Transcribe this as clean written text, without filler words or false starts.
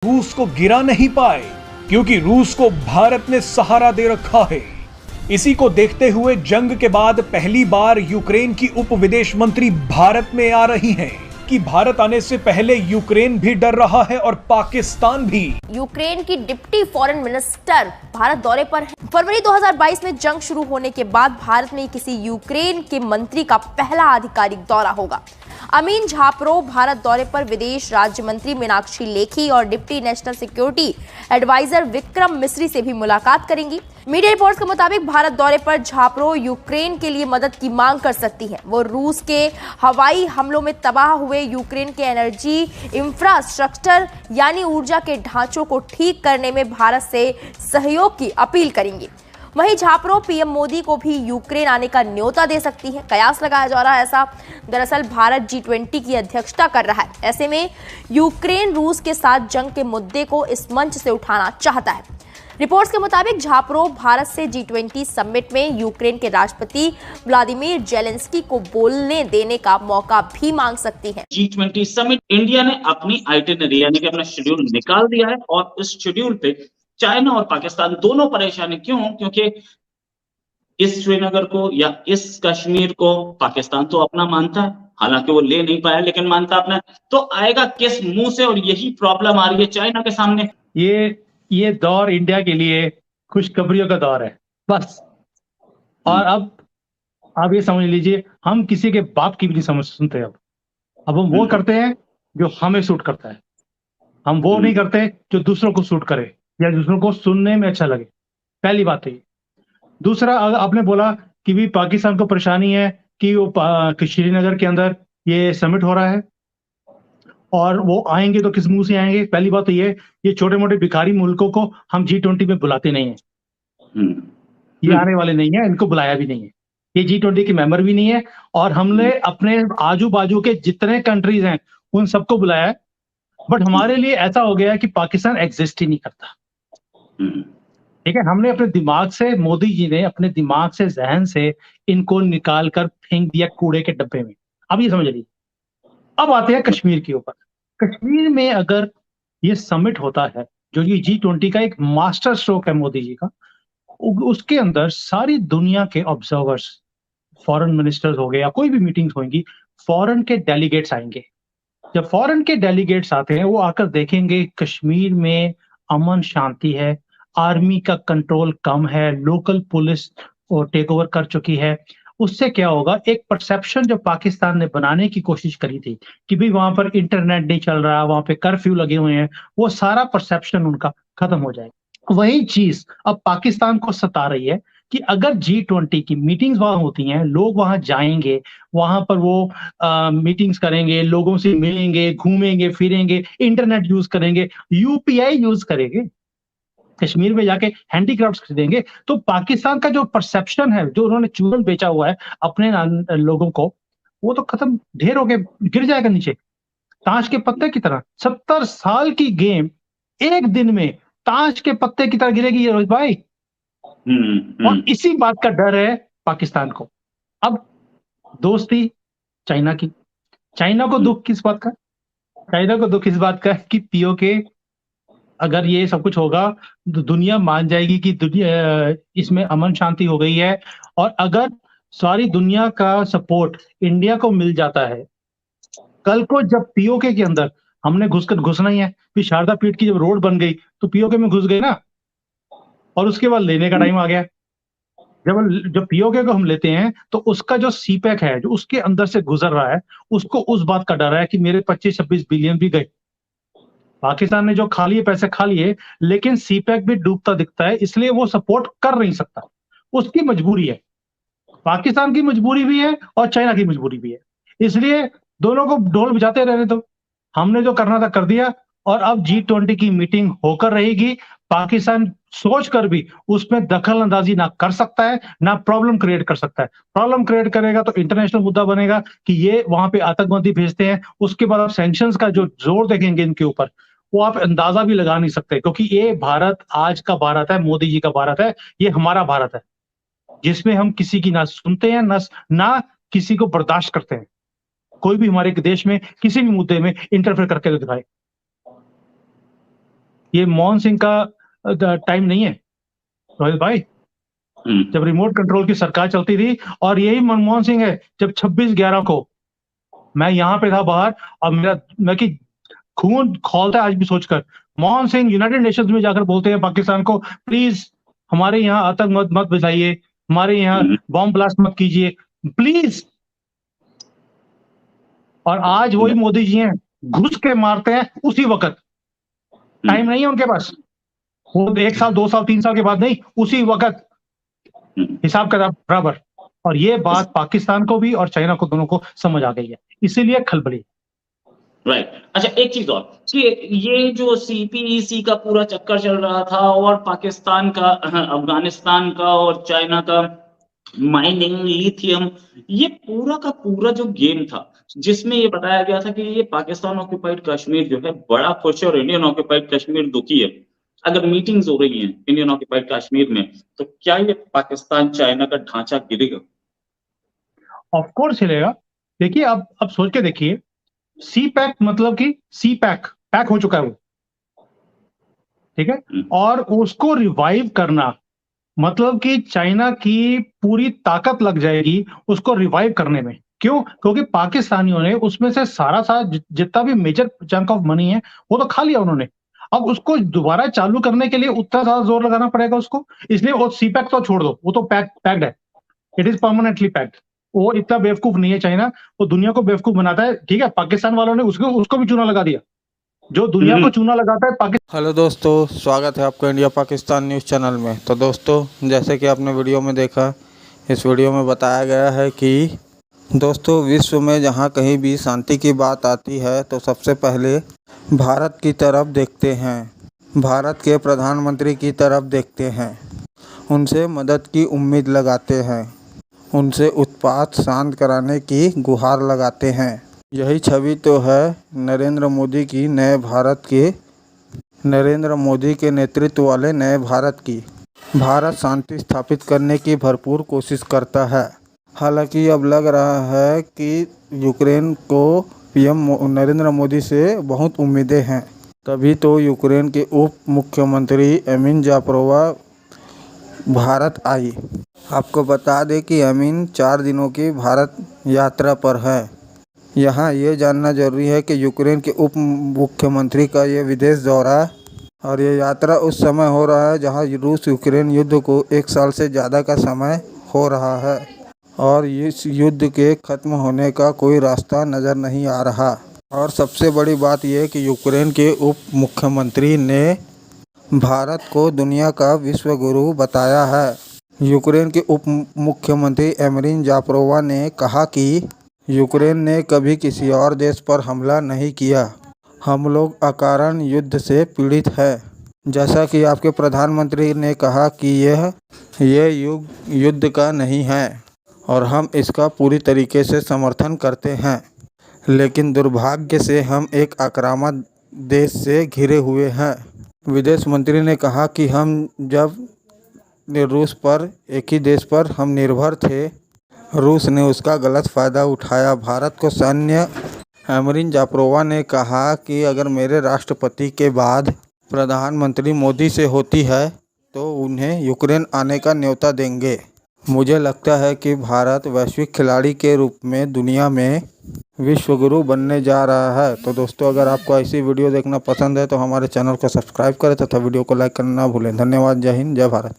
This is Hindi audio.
रूस को गिरा नहीं पाए, क्योंकि रूस को भारत ने सहारा दे रखा है। इसी को देखते हुए जंग के बाद पहली बार यूक्रेन की उप विदेश मंत्री भारत में आ रही हैं कि भारत आने से पहले यूक्रेन भी डर रहा है और पाकिस्तान भी। यूक्रेन की डिप्टी फॉरेन मिनिस्टर भारत दौरे पर है। फरवरी 2022 में जंग शुरू होने के बाद भारत में किसी यूक्रेन के मंत्री का पहला आधिकारिक दौरा होगा। अमीन झापरो भारत दौरे पर विदेश राज्य मंत्री मीनाक्षी लेखी और deputy national security adviser Vikram Misri से भी मुलाकात करेंगी। मीडिया रिपोर्ट्स के मुताबिक भारत दौरे पर झापरो यूक्रेन के लिए मदद की मांग कर सकती है। वो रूस के हवाई हमलों में तबाह हुए यूक्रेन के एनर्जी इंफ्रास्ट्रक्चर यानी ऊर्जा के ढांचों को ठीक करने में भारत से सहयोग की अपील करेंगी। वहीं झापरो पीएम मोदी को भी यूक्रेन आने का न्योता दे सकती है। कयास लगाया जा रहा है ऐसा। दरअसल भारत G20 की अध्यक्षता कर रहा है। ऐसे में यूक्रेन रूस के साथ जंग के मुद्दे को इस मंच से उठाना चाहता है। रिपोर्ट्स के मुताबिक झापरो भारत से G20 समिट में यूक्रेन के राष्ट्रपति व्लादिमीर जेलेंस्की को बोलने देने का मौका भी मांग सकती है। G20 समिट इंडिया ने अपनी आइटिनरी यानी कि अपना शेड्यूल निकाल दिया है और इस शेड्यूल पे चाइना और पाकिस्तान दोनों परेशान है। क्यों? क्योंकि इस श्रीनगर को या इस कश्मीर को पाकिस्तान तो अपना मानता है, हालांकि वो ले नहीं पाया लेकिन मानता अपना। तो आएगा किस मुंह से? और यही प्रॉब्लम आ रही है चाइना के सामने। ये दौर इंडिया के लिए खुशखबरियों का दौर है बस। और अब आप ये समझ लीजिए, हम किसी के बाप की भी नहीं समझ सुनते। अब हम वो करते हैं जो हमें सूट करता है। हम वो नहीं करते जो दूसरों को सूट करे या दूसरों को सुनने में अच्छा लगे। पहली बात है। दूसरा, आपने बोला कि भी पाकिस्तान को परेशानी है कि वो श्रीनगर के अंदर ये समिट हो रहा है और वो आएंगे तो किस मुंह से आएंगे। पहली बात तो ये छोटे मोटे भिखारी मुल्कों को हम G20 में बुलाते नहीं है। ये आने वाले नहीं है, इनको बुलाया भी नहीं है। ये G20 के मेंबर भी नहीं है और हमने अपने आजू बाजू के जितने कंट्रीज हैं उन सबको बुलाया है। बट हमारे लिए ऐसा हो गया है कि पाकिस्तान एग्जिस्ट ही नहीं करता। ठीक है, हमने अपने दिमाग से, मोदी जी ने अपने दिमाग से, जहन से इनको निकाल कर फेंक दिया कूड़े के डब्बे में। अब ये समझ लीजिए। अब आते हैं कश्मीर के ऊपर। कश्मीर में अगर ये समिट होता है, जो ये G20 का एक मास्टर स्ट्रोक है मोदी जी का, उसके अंदर सारी दुनिया के ऑब्जर्वर्स, फॉरेन मिनिस्टर्स हो गए या कोई भी मीटिंग्स होंगी, फॉरेन के डेलीगेट्स आएंगे। जब फॉरेन के डेलीगेट्स आते हैं, वो आकर देखेंगे कश्मीर में अमन शांति है, आर्मी का कंट्रोल कम है, लोकल पुलिस टेक ओवर कर चुकी है। उससे क्या होगा, एक परसेप्शन जो पाकिस्तान ने बनाने की कोशिश करी थी कि भाई वहां पर इंटरनेट नहीं चल रहा, वहां पे कर्फ्यू लगे हुए हैं, वो सारा परसेप्शन उनका खत्म हो जाएगा। वही चीज अब पाकिस्तान को सता रही है कि अगर G20 की मीटिंग्स वहां होती हैं, लोग वहां जाएंगे, वहां पर वो मीटिंग्स करेंगे, लोगों से मिलेंगे, घूमेंगे फिरेंगे, इंटरनेट यूज करेंगे, UPI यूज करेंगे, कश्मीर में जाके हैंडीक्राफ्ट्स खरीदेंगे, तो पाकिस्तान का जो परसेप्शन है, जो उन्होंने चूरन बेचा हुआ है अपने लोगों को, वो तो खत्म, ढेर होके गिर जाएगा नीचे ताश के पत्ते की तरह। 70 साल की गेम एक दिन में ताश के पत्ते की तरह गिरेगी ये रोहित भाई। और इसी बात का डर है पाकिस्तान को। अब दोस्ती चाइना की, चाइना को दुख किस बात का? चाइना को दुख इस बात का कि POK अगर ये सब कुछ होगा तो दुनिया मान जाएगी कि दुनिया इसमें अमन शांति हो गई है। और अगर सारी दुनिया का सपोर्ट इंडिया को मिल जाता है, कल को जब POK के अंदर हमने घुसना ही है, फिर शारदा पीठ की जब रोड बन गई तो POK में घुस गए ना, और उसके बाद लेने का टाइम आ गया। जब POK को हम लेते हैं तो उसका जो CPEC है, जो उसके अंदर से गुजर रहा है, उसको उस बात का डर है कि मेरे 25-26 बिलियन भी गए। पाकिस्तान ने जो खा लिए पैसे खा लिए, लेकिन CPEC भी डूबता दिखता है, इसलिए वो सपोर्ट कर नहीं सकता। उसकी मजबूरी है, पाकिस्तान की मजबूरी भी है और चाइना की मजबूरी भी है। इसलिए दोनों को ढोल बजाते रहने दो। हमने जो करना था कर दिया और अब G20 की मीटिंग होकर रहेगी। पाकिस्तान सोचकर भी उसमें दखल अंदाजी ना कर सकता है, ना प्रॉब्लम क्रिएट कर सकता है। प्रॉब्लम क्रिएट करेगा तो इंटरनेशनल मुद्दा बनेगा कि ये वहां पे आतंकवादी भेजते हैं। उसके बाद आप सैंक्शंस का जो जोर देखेंगे इनके ऊपर, वो आप अंदाजा भी लगा नहीं सकते, क्योंकि ये भारत आज का भारत है, मोदी जी का भारत है, ये हमारा भारत है, जिसमें हम किसी की ना सुनते हैं ना किसी को बर्दाश्त करते हैं। कोई भी हमारे देश में किसी भी मुद्दे में इंटरफेयर करके दिखाए। ये मनमोहन सिंह का टाइम नहीं है रोहित भाई, जब रिमोट कंट्रोल की सरकार चलती थी। और यही मनमोहन सिंह है जब 26/11 को मैं यहाँ पे था बाहर, और मैं कि खून खौलता है आज भी सोचकर। मनमोहन सिंह यूनाइटेड नेशंस में जाकर बोलते हैं पाकिस्तान को, प्लीज हमारे यहाँ आतंक मत बजाइए, हमारे यहाँ बॉम्ब ब्लास्ट मत कीजिए प्लीज। और आज वही मोदी जी हैं, घुस के मारते हैं उसी वक्त। टाइम नहीं है उनके पास, वो 1 साल 2 साल 3 साल के बाद नहीं, उसी वक्त हिसाब किताब बराबर। और ये बात पाकिस्तान को भी और चाइना को दोनों को समझ आ गई है, इसीलिए खलबली। राइट। अच्छा, एक चीज और कि ये जो सीपीईसी का पूरा चक्कर चल रहा था और पाकिस्तान का, अफगानिस्तान का और चाइना का माइनिंग, लिथियम, ये पूरा का पूरा जो गेम था, जिसमें ये बताया गया था कि ये पाकिस्तान ऑक्युपाइड कश्मीर जो है बड़ा खुश है और इंडियन ऑक्युपाइड कश्मीर दुखी है। अगर मीटिंग्स हो रही हैं इंडियन ऑक्युपाइड कश्मीर में, तो क्या ये पाकिस्तान चाइना का ढांचा गिरेगा? ऑफ कोर्स हिलेगा। देखिए अब सोच के देखिए, सी पैक मतलब कि सी पैक हो चुका है वो, ठीक है। और उसको रिवाइव करना मतलब कि चाइना की पूरी ताकत लग जाएगी उसको रिवाइव करने में। क्यों? क्योंकि पाकिस्तानियों ने उसमें से सारा जितना भी मेजर चंक ऑफ मनी है वो तो खा लिया उन्होंने। अब उसको दोबारा चालू करने के लिए उतना ज्यादा जोर लगाना पड़ेगा उसको, इसलिए वो सी पैक तो छोड़ दो, वो तो पैक्ड है, इट इज परमानेंटली पैक्ड। वो इतना बेवकूफ नहीं है चाइना, वो दुनिया को बेवकूफ बनाता है, ठीक है। पाकिस्तान वालों ने उसको भी चूना लगा दिया, जो दुनिया को चूना लगाता है पाकिस्तान। हेलो दोस्तों, स्वागत है आपका इंडिया पाकिस्तान न्यूज़ चैनल में। तो दोस्तों, जैसे कि आपने वीडियो में देखा, इस वीडियो में बताया गया है कि दोस्तों विश्व में जहां कहीं भी शांति की बात आती है तो सबसे पहले भारत की तरफ देखते हैं, भारत के प्रधानमंत्री की तरफ देखते हैं, उनसे मदद की उम्मीद लगाते हैं, उनसे उत्पात शांत कराने की गुहार लगाते हैं। यही छवि तो है नरेंद्र मोदी की नरेंद्र मोदी के नेतृत्व वाले नए भारत की। भारत शांति स्थापित करने की भरपूर कोशिश करता है। हालांकि अब लग रहा है कि यूक्रेन को पीएम नरेंद्र मोदी से बहुत उम्मीदें हैं। तभी तो यूक्रेन के उप मुख्यमंत्री एमिन जापरोवा भारत आई। आपको बता दें कि एमिन 4 दिनों की भारत यात्रा पर है। यहाँ ये जानना जरूरी है कि यूक्रेन के उप मुख्यमंत्री का ये विदेश दौरा और ये यात्रा उस समय हो रहा है जहाँ रूस यूक्रेन युद्ध को 1 साल से ज़्यादा का समय हो रहा है और इस युद्ध के ख़त्म होने का कोई रास्ता नज़र नहीं आ रहा। और सबसे बड़ी बात यह कि यूक्रेन के उप मुख्यमंत्री ने भारत को दुनिया का विश्व गुरु बताया है। यूक्रेन के उप मुख्यमंत्री एमिन जापरोवा ने कहा कि यूक्रेन ने कभी किसी और देश पर हमला नहीं किया, हम लोग अकारण युद्ध से पीड़ित हैं। जैसा कि आपके प्रधानमंत्री ने कहा कि यह युग युद्ध का नहीं है और हम इसका पूरी तरीके से समर्थन करते हैं, लेकिन दुर्भाग्य से हम एक आक्रामक देश से घिरे हुए हैं। विदेश मंत्री ने कहा कि हम जब रूस पर, एक ही देश पर हम निर्भर थे, रूस ने उसका गलत फ़ायदा उठाया, भारत को सैन्य। एमिन जापरोवा ने कहा कि अगर मेरे राष्ट्रपति के बाद प्रधानमंत्री मोदी से होती है तो उन्हें यूक्रेन आने का न्योता देंगे। मुझे लगता है कि भारत वैश्विक खिलाड़ी के रूप में दुनिया में विश्व गुरु बनने जा रहा है। तो दोस्तों, अगर आपको ऐसी वीडियो देखना पसंद है तो हमारे चैनल को सब्सक्राइब करें तथा वीडियो को लाइक करना ना भूलें। धन्यवाद। जय हिंद, जय भारत।